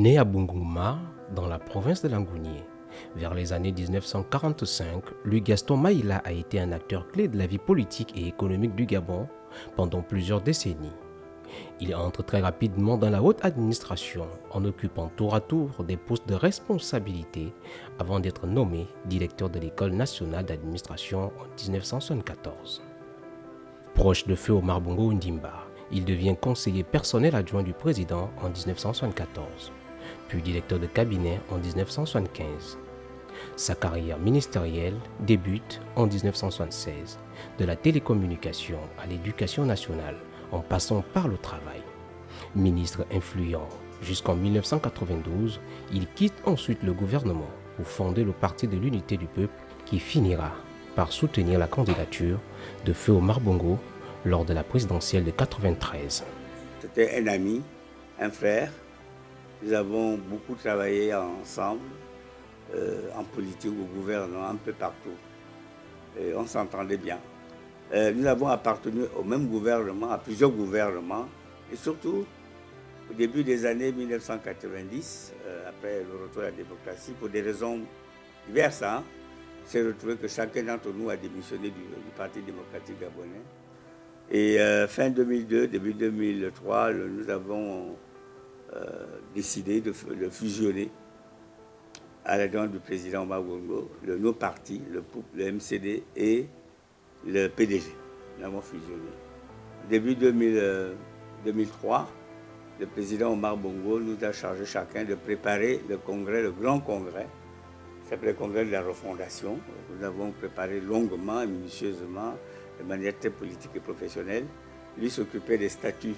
Né à Bunguma, dans la province de Langounié, vers les années 1945, Louis Gaston Maïla a été un acteur clé de la vie politique et économique du Gabon pendant plusieurs décennies. Il entre très rapidement dans la haute administration en occupant tour à tour des postes de responsabilité avant d'être nommé directeur de l'École nationale d'administration en 1974. Proche de feu Omar Bongo Ndimba, il devient conseiller personnel adjoint du président en 1974, puis directeur de cabinet en 1975. Sa carrière ministérielle débute en 1976, de la télécommunication à l'éducation nationale, en passant par le travail. Ministre influent jusqu'en 1992, il quitte ensuite le gouvernement pour fonder le Parti de l'Unité du Peuple qui finira par soutenir la candidature de feu Omar Bongo lors de la présidentielle de 1993. C'était un ami, un frère. Nous avons beaucoup travaillé ensemble, en politique, au gouvernement, un peu partout. Et on s'entendait bien. Nous avons appartenu au même gouvernement, à plusieurs gouvernements, et surtout au début des années 1990, après le retour à la démocratie, pour des raisons diverses, c'est retrouvé que chacun d'entre nous a démissionné du Parti démocratique gabonais. Et fin 2002, début 2003, nous avons décidé de fusionner à la demande du président Omar Bongo, nos partis, le MCD et le PDG. Nous avons fusionné. Début 2003, le président Omar Bongo nous a chargé chacun de préparer le congrès, le grand congrès, qui s'appelait le congrès de la refondation. Nous avons préparé longuement et minutieusement, de manière très politique et professionnelle. Lui s'occupait des statuts,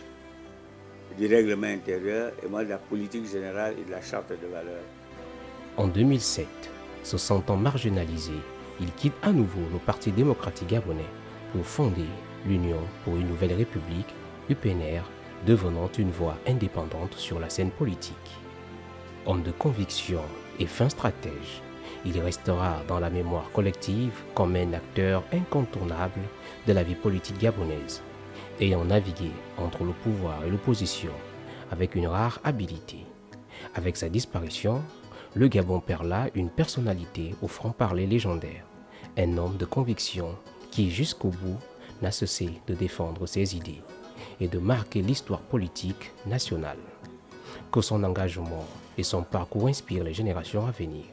du règlement intérieur, et moi de la politique générale et de la charte de valeurs. En 2007, se sentant marginalisé, il quitte à nouveau le Parti démocratique gabonais pour fonder l'Union pour une nouvelle république, UPNR, devenant une voix indépendante sur la scène politique. Homme de conviction et fin stratège, il restera dans la mémoire collective comme un acteur incontournable de la vie politique gabonaise, ayant navigué entre le pouvoir et l'opposition avec une rare habileté. Avec sa disparition, le Gabon perd là une personnalité au franc-parler légendaire, un homme de conviction qui, jusqu'au bout, n'a cessé de défendre ses idées et de marquer l'histoire politique nationale. Que son engagement et son parcours inspirent les générations à venir.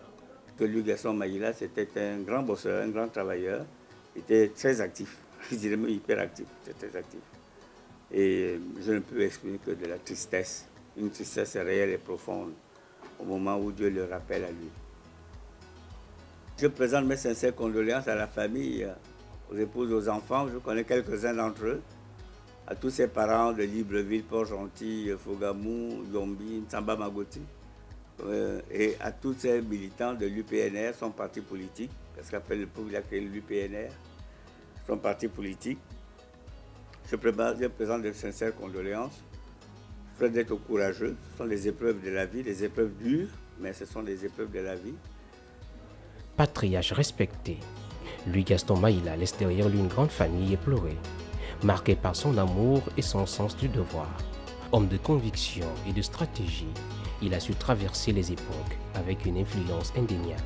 Louis Gaston Maïla, c'était un grand bosseur, un grand travailleur. Il était très actif, je dirais même hyper actif, très actif. Et je ne peux exprimer que de la tristesse, une tristesse réelle et profonde, au moment où Dieu le rappelle à lui. Je présente mes sincères condoléances à la famille, aux épouses, aux enfants. Je connais quelques-uns d'entre eux, à tous ses parents de Libreville, Port-Gentil, Fogamou, Yombi, Nsamba Magoti, et à tous ces militants de l'UPNR, son parti politique, parce qu'après le peuple, il a créé l'UPNR, son parti politique. Je présente de sincères condoléances. Je souhaite d'être courageux. Ce sont des épreuves de la vie, des épreuves dures, mais ce sont des épreuves de la vie. Patriarche respecté, Louis Gaston Maïla laisse derrière lui une grande famille éplorée, marquée par son amour et son sens du devoir. Homme de conviction et de stratégie, il a su traverser les époques avec une influence indéniable.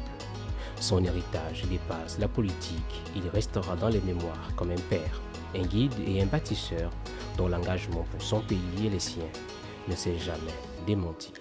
Son héritage dépasse la politique, il restera dans les mémoires comme un père, un guide et un bâtisseur dont l'engagement pour son pays et les siens ne s'est jamais démenti.